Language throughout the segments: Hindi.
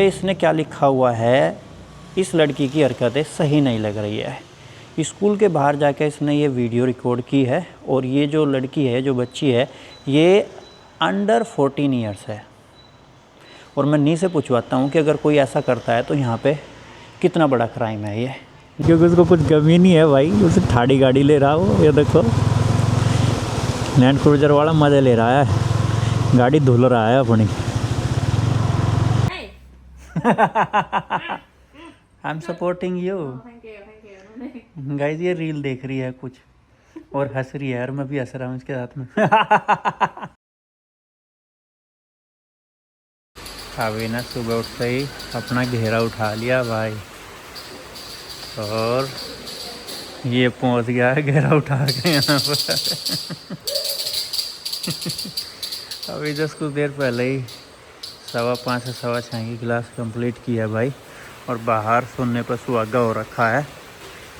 इसने क्या लिखा हुआ है, इस लड़की की हरकतें सही नहीं लग रही है। स्कूल के बाहर जाकर इसने ये वीडियो रिकॉर्ड की है और ये जो लड़की है, जो बच्ची है, ये अंडर 14 ईयर्स है। और मैं नी से पूछवाता हूँ कि अगर कोई ऐसा करता है तो यहाँ पे कितना बड़ा क्राइम है ये, क्योंकि उसको कुछ कमी नहीं है भाई। उसे ठाड़ी गाड़ी ले रहा हो, ये देखो लैंड क्रूजर वाला मज़े ले रहा है, गाड़ी धुल रहा है अपनी। I am supporting you guys. ये रील देख रही है कुछ और हंस रही है, और मैं भी हंस रहा हूँ इसके साथ में। अभी ना सुबह उठते ही अपना घेरा उठा लिया भाई, और ये पहुंच गया है घेरा उठा के यहाँ पर। अभी जस्ट कुछ देर पहले ही 5:15 से 6:15 की क्लास कंप्लीट की है भाई, और बाहर सोने पर सुहागा हो रखा है।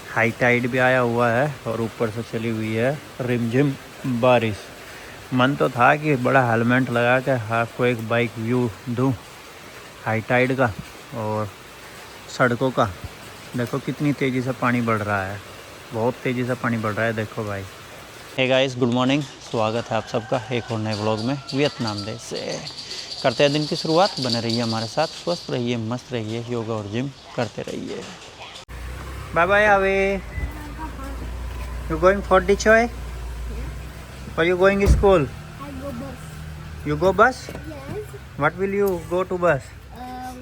हाई टाइड भी आया हुआ है और ऊपर से चली हुई है रिमझिम बारिश। मन तो था कि बड़ा हेलमेट लगा के आपको एक बाइक व्यू दूं हाई टाइड का और सड़कों का। देखो कितनी तेज़ी से पानी बढ़ रहा है, बहुत तेज़ी से पानी बढ़ रहा है, देखो भाई। हे गाइस, गुड मॉर्निंग, स्वागत है आप सबका एक और नए व्लॉग में। वियतनाम देश से करते हैं दिन की शुरुआत। बने रहिए हमारे साथ, स्वस्थ रहिए, मस्त रहिए, योगा और जिम करते रहिए। बाय बाय आवे। यू गोइंग फॉर द चॉय और you going school? I go bus. You go bus? Yes. What will you go to bus?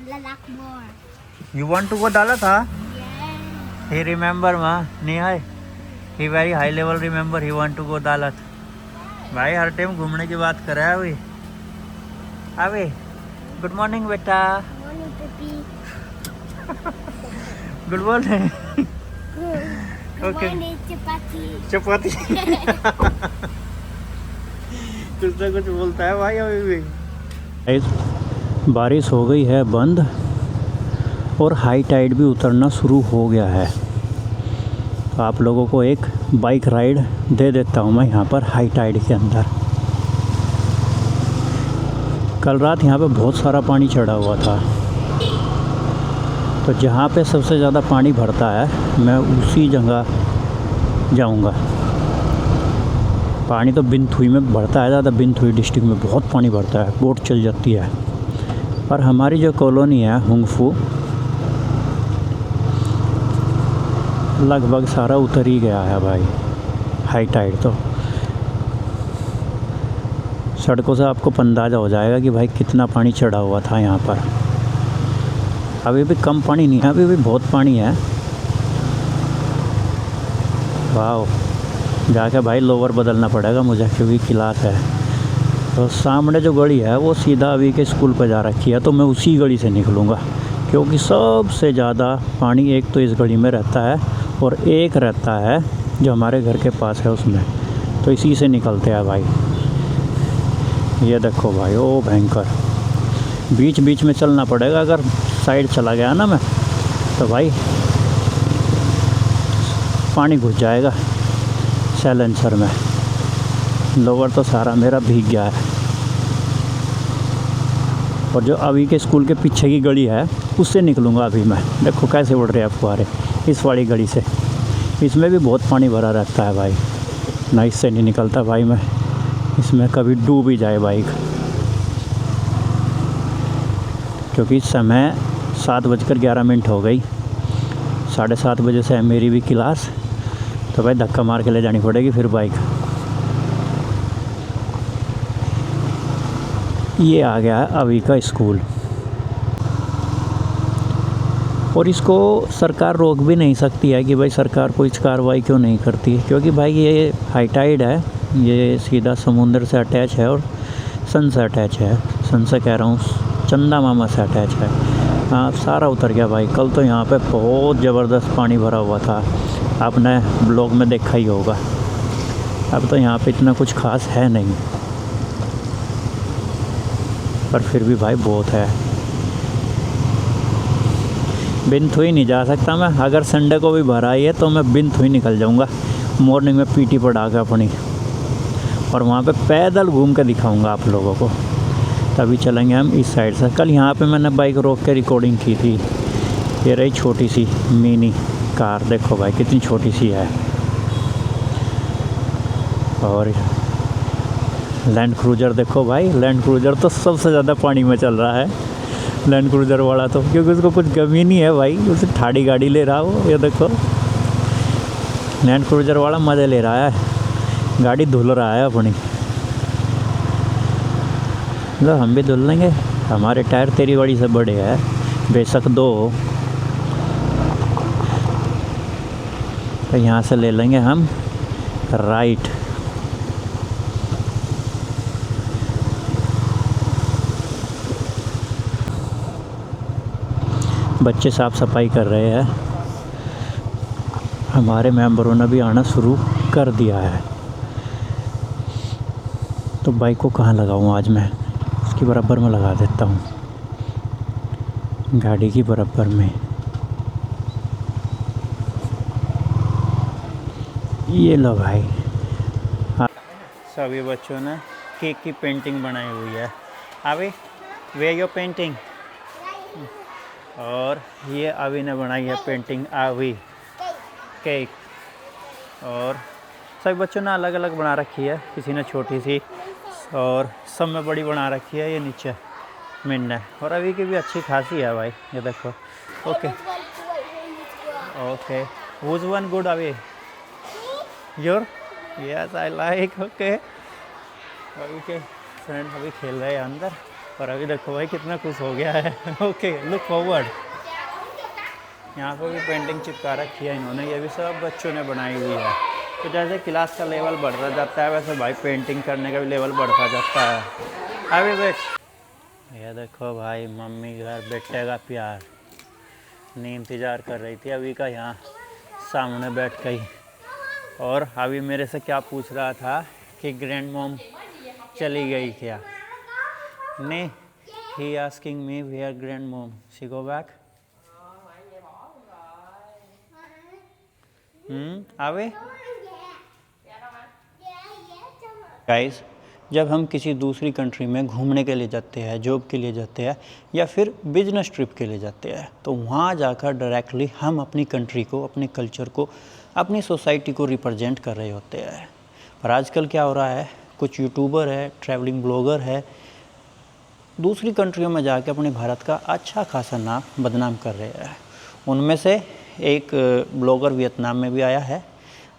Lalak more. You want to go Dalat, huh? Yes. He remember ma, Nihai. He very high level remember. He want to go Dalat. भाई हर टाइम घूमने की बात कर रहा है अभी। अभी गुड मॉर्निंग बेटा। Morning, Peppy. Good morning. Good Okay. morning, chapati. चपाती। कुछ ना कुछ बोलता है भाई अभी भी। बारिश हो गई है बंद और हाई टाइड भी उतरना शुरू हो गया है। तो आप लोगों को एक बाइक राइड दे देता हूँ मैं यहाँ पर हाई टाइड के अंदर। कल रात यहाँ पे बहुत सारा पानी चढ़ा हुआ था, तो जहाँ पे सबसे ज़्यादा पानी भरता है मैं उसी जगह जाऊँगा। पानी तो बिनथुई में भरता है ज़्यादा, बिनथुई डिस्ट्रिक्ट में बहुत पानी भरता है, बोट चल जाती है। पर हमारी जो कॉलोनी है हुंगफू, लगभग सारा उतर ही गया है भाई हाई टाइड। तो सड़कों से आपको अंदाज़ा हो जाएगा कि भाई कितना पानी चढ़ा हुआ था यहाँ पर। अभी भी कम पानी नहीं है, अभी भी बहुत पानी है। वाह, जाके भाई लोवर बदलना पड़ेगा मुझे, क्योंकि क्लास है। तो सामने जो गली है वो सीधा अभी के स्कूल पर जा रखी है, तो मैं उसी गली से निकलूँगा, क्योंकि सबसे ज़्यादा पानी एक तो इस गली में रहता है और एक रहता है जो हमारे घर के पास है उसमें, तो इसी से निकलते हैं भाई। ये देखो भाई, ओ भयंकर, बीच बीच में चलना पड़ेगा। अगर साइड चला गया ना मैं, तो भाई पानी घुस जाएगा सैलेंसर में। लोवर तो सारा मेरा भीग गया है। और जो अभी के स्कूल के पीछे की गली है उससे निकलूँगा अभी मैं। देखो कैसे उड़ रहे हैं फुहारे इस वाली गली से। इसमें भी बहुत पानी भरा रहता है भाई, ना इससे नहीं निकलता भाई मैं, इसमें कभी डूब ही जाए बाइक। क्योंकि समय 7:11 हो गई, 7:30 बजे से है मेरी भी क्लास, तो भाई धक्का मार के ले जानी पड़ेगी फिर बाइक। ये आ गया है अभी का स्कूल, और इसको सरकार रोक भी नहीं सकती है कि भाई सरकार कोई कार्रवाई क्यों नहीं करती है, क्योंकि भाई ये हाई टाइड है, ये सीधा समुद्र से अटैच है और सन से अटैच है। सन से कह रहा हूँ, चंदा मामा से अटैच है। हाँ, सारा उतर गया भाई। कल तो यहाँ पे बहुत ज़बरदस्त पानी भरा हुआ था, आपने ब्लॉग में देखा ही होगा। अब तो यहाँ पे इतना कुछ खास है नहीं, पर फिर भी भाई बहुत है। बिनथुई नहीं जा सकता मैं, अगर संडे को भी भरा ही है तो मैं बिनथुई निकल जाऊँगा मॉर्निंग में पीटी पढ़ा के अपनी, और वहाँ पे पैदल घूम के दिखाऊँगा आप लोगों को। तभी चलेंगे हम इस साइड से। कल यहाँ पे मैंने बाइक रोक के रिकॉर्डिंग की थी। ये रही छोटी सी मिनी कार, देखो भाई कितनी छोटी सी है। और लैंड क्रूज़र देखो भाई, लैंड क्रूज़र तो सबसे ज़्यादा पानी में चल रहा है। लैंड क्रूज़र वाला तो, क्योंकि उसको कुछ कमी नहीं है भाई, उसे ठाड़ी गाड़ी ले रहा हो। ये देखो लैंड क्रूज़र वाला मज़े ले रहा है, गाड़ी धुल रहा है अपनी। लो हम भी धुल लेंगे, हमारे टायर तेरी गाड़ी से बड़े हैं, बेशक दो। तो यहाँ से ले लेंगे हम राइट। बच्चे साफ़ सफाई कर रहे हैं, हमारे मेंबरों ने भी आना शुरू कर दिया है। तो बाइक को कहाँ लगाऊँ आज मैं, इसकी बराबर में लगा देता हूँ, गाड़ी की बराबर में। ये लो भाई। हाँ, सभी बच्चों ने केक की पेंटिंग बनाई हुई है। अभी वे योर पेंटिंग। और ये अभी ने बनाई है पेंटिंग, अभी केक। और सभी बच्चों ने अलग अलग बना रखी है, किसी ने छोटी सी और सब में बड़ी बना रखी है। ये नीचे मिंड है, और अभी की भी अच्छी खासी है भाई, ये देखो। Okay okay, who's one good अभी? Your? Yes I like. Okay, अभी के फ्रेंड अभी खेल रहे हैं अंदर, और अभी देखो भाई कितना खुश हो गया है। Okay look forward. यहाँ पे भी पेंटिंग चिपका रखी है इन्होंने, ये भी सब बच्चों ने बनाई हुई है। तो जैसे क्लास का लेवल बढ़ता जाता है, वैसे भाई पेंटिंग करने का भी लेवल बढ़ता जाता है। अभी बेट, ये देखो भाई मम्मी घर बेटे का प्यार, नी इंतज़ार कर रही थी अभी का यहाँ सामने बैठ गई। और अभी मेरे से क्या पूछ रहा था कि ग्रैंड मॉम चली गई क्या? नहीं, he asking me where grandmom, she go back? आवे? गाइस, जब हम किसी दूसरी कंट्री में घूमने के लिए जाते हैं, जॉब के लिए जाते हैं, या फिर बिजनेस ट्रिप के लिए जाते हैं, तो वहाँ जाकर डायरेक्टली हम अपनी कंट्री को, अपने कल्चर को, अपनी सोसाइटी को रिप्रेजेंट कर रहे होते हैं। पर आजकल क्या हो रहा है, कुछ यूट्यूबर है, ट्रैवलिंग ब्लॉगर है, दूसरी कंट्रियों में जाके अपने भारत का अच्छा खासा नाम बदनाम कर रहे हैं। उनमें से एक ब्लॉगर वियतनाम में भी आया है।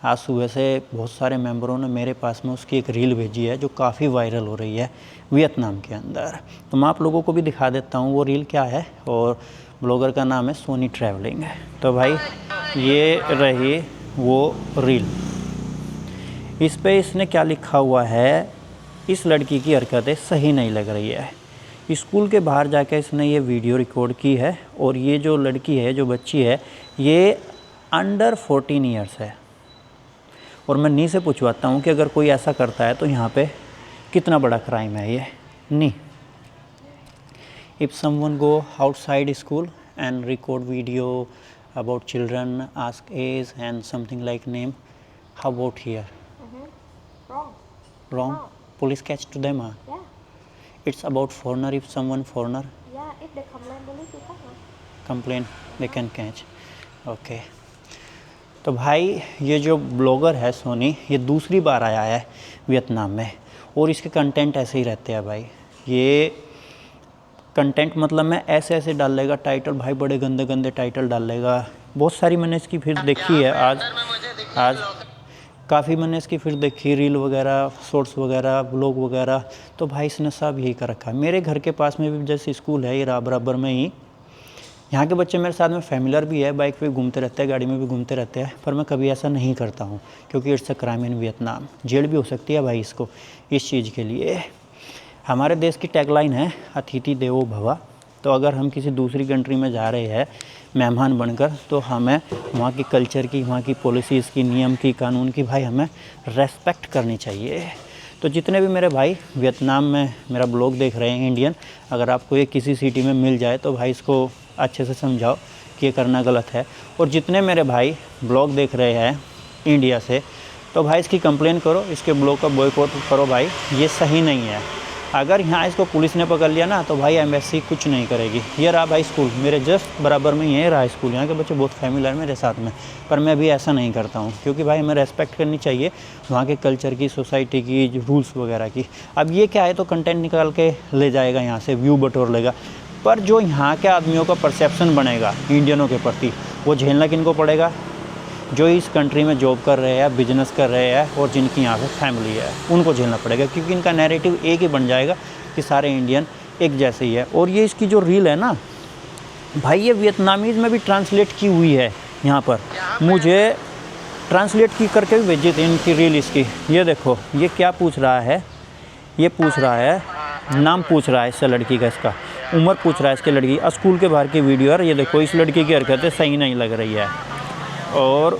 आज सुबह से बहुत सारे मेंबरों ने मेरे पास में उसकी एक रील भेजी है जो काफ़ी वायरल हो रही है वियतनाम के अंदर। तो मैं आप लोगों को भी दिखा देता हूँ वो रील क्या है। और ब्लॉगर का नाम है सोनी ट्रैवलिंग। तो भाई ये रही वो रील। इस पे इसने क्या लिखा हुआ है, इस लड़की की हरकतें सही नहीं लग रही है। स्कूल के बाहर जाकर इसने ये वीडियो रिकॉर्ड की है, और ये जो लड़की है, जो बच्ची है, ये अंडर 14 ईयर्स है। और मैं नी से पूछवाता हूँ कि अगर कोई ऐसा करता है तो यहाँ पे कितना बड़ा क्राइम है ये। नी, if someone go outside school and record video about children, ask age and something like name, how about here? Wrong? Police catch to them? Yeah. It's about foreigner. If someone foreigner Yeah, if they complain, police will come. complain, they can catch. Okay. तो भाई ये जो ब्लॉगर है सोनी, ये दूसरी बार आया है वियतनाम में, और इसके कंटेंट ऐसे ही रहते हैं भाई। ये कंटेंट मतलब मैं ऐसे ऐसे डालेगा टाइटल, भाई बड़े गंदे गंदे टाइटल डालेगा। बहुत सारी मैंने इसकी फिर देखी है, आज काफ़ी मैंने इसकी फिर देखी रील वगैरह, शॉर्ट्स वगैरह, ब्लॉग वगैरह। तो भाई इसने सब यही कर रखा है। मेरे घर के पास में भी जैसे स्कूल है, ये बराबर में ही, यहाँ के बच्चे मेरे साथ में फैमिलियर भी है, बाइक पे घूमते रहते हैं, गाड़ी में भी घूमते रहते हैं। पर मैं कभी ऐसा नहीं करता हूँ, क्योंकि it's a crime in Vietnam. Jail भी हो सकती है भाई इसको इस चीज़ के लिए। हमारे देश की टैगलाइन है अतिथि देवो भव। तो अगर हम किसी दूसरी कंट्री में जा रहे हैं मेहमान बनकर, तो हमें वहाँ की कल्चर की, वहाँ की पॉलिसीज़ की, नियम की, कानून की भाई हमें रेस्पेक्ट करनी चाहिए। तो जितने भी मेरे भाई वियतनाम में मेरा ब्लॉग देख रहे हैं इंडियन, अगर आपको ये किसी सिटी में मिल जाए तो भाई इसको अच्छे से समझाओ कि ये करना गलत है। और जितने मेरे भाई ब्लॉग देख रहे हैं इंडिया से, तो भाई इसकी कंप्लेन करो, इसके ब्लॉग का बॉयकॉट करो भाई, ये सही नहीं है। अगर यहाँ इसको पुलिस ने पकड़ लिया ना तो भाई एम्बेसी कुछ नहीं करेगी। ये रहा भाई स्कूल, मेरे जस्ट बराबर में ये रहा स्कूल। यहाँ के बच्चे बहुत फैमिलियर मेरे साथ में, पर मैं भी ऐसा नहीं करता हूँ क्योंकि भाई हमें रेस्पेक्ट करनी चाहिए वहाँ के कल्चर की, सोसाइटी की, रूल्स वगैरह की। अब ये क्या है, तो कंटेंट निकाल के ले जाएगा यहाँ से, व्यू बटोर लेगा, पर जो यहाँ के आदमियों का परसेप्शन बनेगा इंडियनों के प्रति, वो झेलना किनको पड़ेगा? जो इस कंट्री में जॉब कर रहे हैं, बिजनेस कर रहे हैं और जिनकी यहाँ पे फैमिली है, उनको झेलना पड़ेगा, क्योंकि इनका नैरेटिव एक ही बन जाएगा कि सारे इंडियन एक जैसे ही है। और ये इसकी जो रील है ना भाई, ये वियतनामीज़ में भी ट्रांसलेट की हुई है यहाँ पर, मुझे ट्रांसलेट की करके भी भेजी थी इनकी रील इसकी। ये देखो, ये क्या पूछ रहा है, ये पूछ रहा है, नाम पूछ रहा है इससे लड़की का, इसका उम्र पूछ रहा है इसके लड़की, स्कूल के बाहर की वीडियो है। ये देखो, इस लड़की की हरकतें सही नहीं लग रही है। और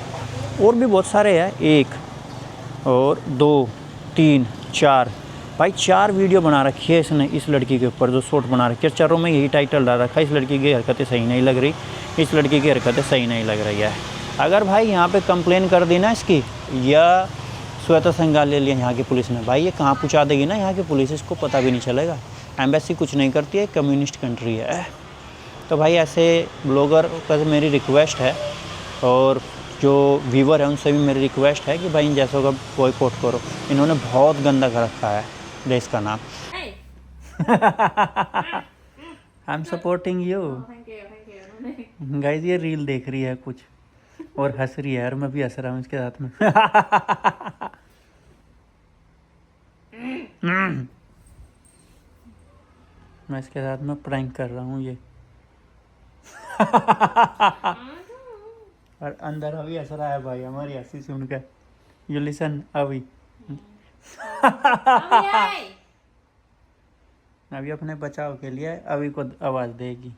भी बहुत सारे हैं, 1 और 2 3 4, भाई 4 वीडियो बना रखी है इसने इस लड़की के ऊपर, जो शॉर्ट बना रखी है। चारों में यही टाइटल डाल रखा है, इस लड़की की हरकतें सही नहीं लग रही, इस लड़की की हरकतें सही नहीं लग रही है। अगर भाई यहाँ पे कंप्लेन कर दी ना इसकी, या श्वेता संगाल ले लिया यहाँ की पुलिस ने, भाई ये कहाँ पहुँचा देगी ना यहाँ की पुलिस, इसको पता भी नहीं चलेगा। एम्बेसी कुछ नहीं करती है, कम्युनिस्ट कंट्री है। तो भाई ऐसे ब्लॉगर का मेरी रिक्वेस्ट है, और जो व्यूवर है उनसे भी मेरी रिक्वेस्ट है कि भाई इन जैसों का बॉयकॉट करो। इन्होंने बहुत गंदा कर रखा है देश का नाम। I am supporting you guys. ये रील देख रही है कुछ और हंस रही है, और मैं भी हंस रहा हूँ इसके साथ में। मैं इसके साथ में प्रैंक कर रहा हूँ ये। और अंदर अभी हंस रहा है भाई हमारी हंसी सुनकर। यू लिसन अभी। अभी अपने बचाव के लिए अभी को आवाज़ देगी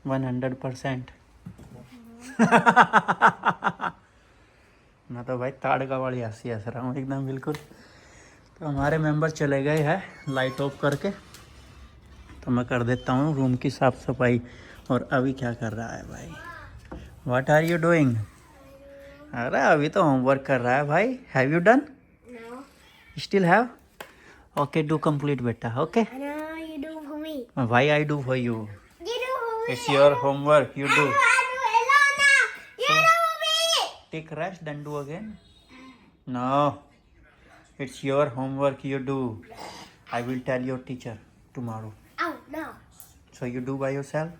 100%। मैं तो भाई ताड़का वाली हंसी हंस रहा हूँ एकदम बिल्कुल। तो हमारे मेंबर चले गए हैं लाइट ऑफ करके, तो मैं कर देता हूँ रूम की साफ़ सफाई। और अभी क्या कर रहा है भाई? What are you doing? अरे अभी तो होमवर्क कर रहा है भाई। Have you done? No. Still have? Okay, do complete बेटा। Okay, No, you do for me. Why I do for you? You do for me. It's your homework, you do. I do Elona. You do for me. Take rest then do again. No, it's your homework, you do. I will tell your teacher tomorrow. Oh no. So you do by yourself.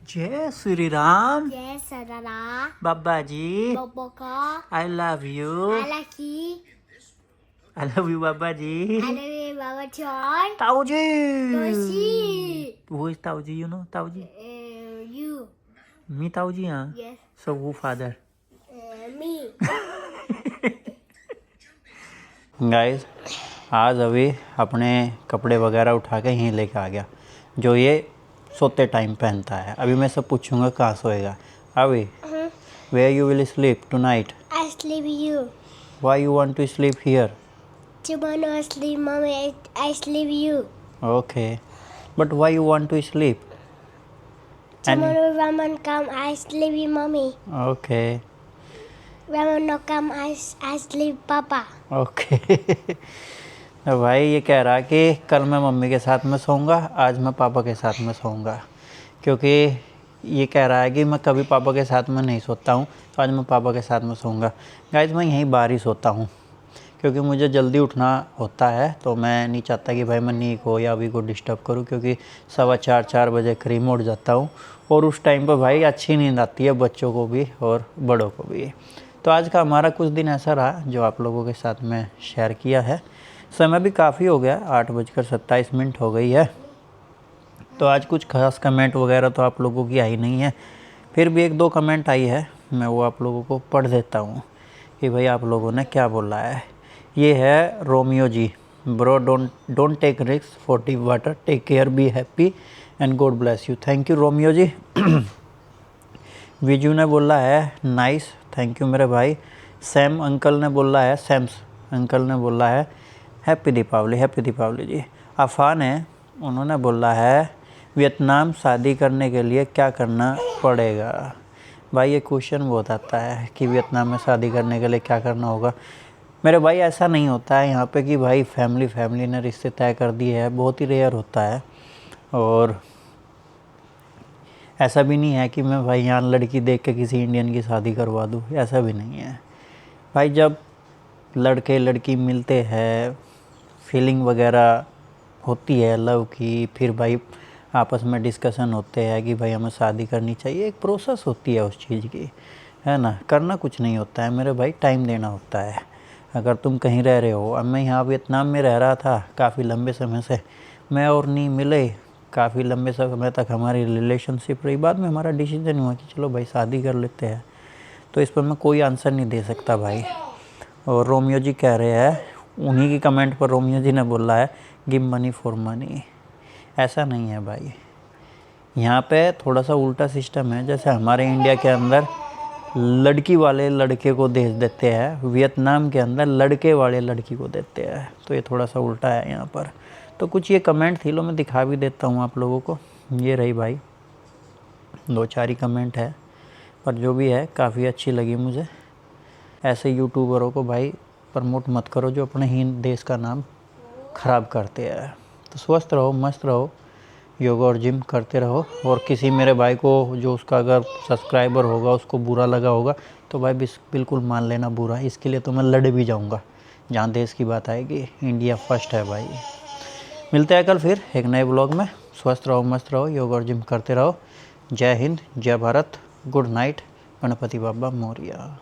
जय Shri Ram. Yes, Sarara. Baba ji, Boboka. I love you. Alaki. I love you Baba ji. Alaki Baba John. ताऊ जी। Toshi. Who is ताऊ जी? You know ताऊ जी? You. Me ताऊ जी, हाँ। Yes. So who father? Me. Guys, आज अभी अपने कपड़े वगैरह उठा के यहीं लेके आ गया, जो ये सोते टाइम पहनता है। अभी मैं सब पूछूंगा कहाँ सोएगा। अभी where you will sleep tonight? I sleep you. Why you want to sleep here? Tomorrow I sleep, mommy. I sleep you. Okay, but why you want to sleep? Tomorrow Raman come, I sleep you, mommy. Okay Raman no come, I sleep papa. Okay. तो भाई ये कह रहा कि कल मैं मम्मी के साथ में सोऊंगा, आज मैं पापा के साथ में सोऊंगा, क्योंकि ये कह रहा है कि मैं कभी पापा के साथ में नहीं सोता हूँ, तो आज मैं पापा के साथ में सोऊंगा। गाइस, मैं यहीं बाहर ही सोता हूँ क्योंकि मुझे जल्दी उठना होता है, तो मैं नहीं चाहता कि भाई मैं नीक हो या अभी को डिस्टर्ब करूँ, क्योंकि 4:15 बजे करीब उठ जाता हूँ, और उस टाइम पर भाई अच्छी नींद आती है बच्चों को भी और बड़ों को भी। तो आज का हमारा कुछ दिन ऐसा रहा जो आप लोगों के साथ में शेयर किया है। समय भी काफ़ी हो गया, 8:27 हो गई है। तो आज कुछ खास कमेंट वगैरह तो आप लोगों की आई नहीं है, फिर भी 1-2 कमेंट आई है, मैं वो आप लोगों को पढ़ देता हूँ कि भाई आप लोगों ने क्या बोला है। ये है Romeo ji. Bro, don't take risk for deep water, take care, be happy and God bless you. Thank you Romeo ji. Viju ने बोला है नाइस, थैंक यू मेरे भाई। सैम अंकल ने बोला है, सैम्स अंकल ने बोला है हैप्पी दीपावली जी। अफान है, उन्होंने बोला है वियतनाम शादी करने के लिए क्या करना पड़ेगा। भाई ये क्वेश्चन बहुत आता है कि वियतनाम में शादी करने के लिए क्या करना होगा। मेरे भाई ऐसा नहीं होता है यहाँ पे कि भाई फैमिली ने रिश्ते तय कर दिए है, बहुत ही रेयर होता है। और ऐसा भी नहीं है कि मैं भाई यहाँ लड़की देख के किसी इंडियन की शादी करवा दूँ, ऐसा भी नहीं है भाई। जब लड़के लड़की मिलते हैं, फीलिंग वगैरह होती है लव की, फिर भाई आपस में डिस्कशन होते हैं कि भाई हमें शादी करनी चाहिए, एक प्रोसेस होती है उस चीज़ की, है ना। करना कुछ नहीं होता है मेरे भाई, टाइम देना होता है। अगर तुम कहीं रह रहे हो, अब मैं यहाँ वियतनाम में रह रहा था काफ़ी लंबे समय से, मैं और नी मिले, काफ़ी लंबे समय तक हमारी रिलेशनशिप रही, बाद में हमारा डिसीजन हुआ कि चलो भाई शादी कर लेते हैं। तो इस पर मैं कोई आंसर नहीं दे सकता भाई। और रोमियो जी कह रहे हैं, उन्हीं की कमेंट पर रोमियो जी ने बोला है गिव मनी फॉर मनी। ऐसा नहीं है भाई, यहाँ पे थोड़ा सा उल्टा सिस्टम है। जैसे हमारे इंडिया के अंदर लड़की वाले लड़के को दे देते हैं, वियतनाम के अंदर लड़के वाले लड़की को देते हैं। तो ये थोड़ा सा उल्टा है यहाँ पर। तो कुछ ये कमेंट थी, लो मैं दिखा भी देता हूँ आप लोगों को। ये रही भाई, 2-4 ही कमेंट है, पर जो भी है काफ़ी अच्छी लगी मुझे। ऐसे यूट्यूबरों को भाई प्रमोट मत करो जो अपने ही देश का नाम ख़राब करते हैं। तो स्वस्थ रहो, मस्त रहो, योगा और जिम करते रहो। और किसी मेरे भाई को जो उसका अगर सब्सक्राइबर होगा उसको बुरा लगा होगा तो भाई बिल्कुल मान लेना बुरा, इसके लिए तो मैं लड़ भी जाऊंगा। जहाँ देश की बात आएगी, इंडिया फर्स्ट है भाई। मिलते हैं कल फिर एक नए ब्लॉग में। स्वस्थ रहो, मस्त रहो, योगा और जिम करते रहो। जय हिंद, जय भारत, गुड नाइट, गणपति बाबा मोरिया।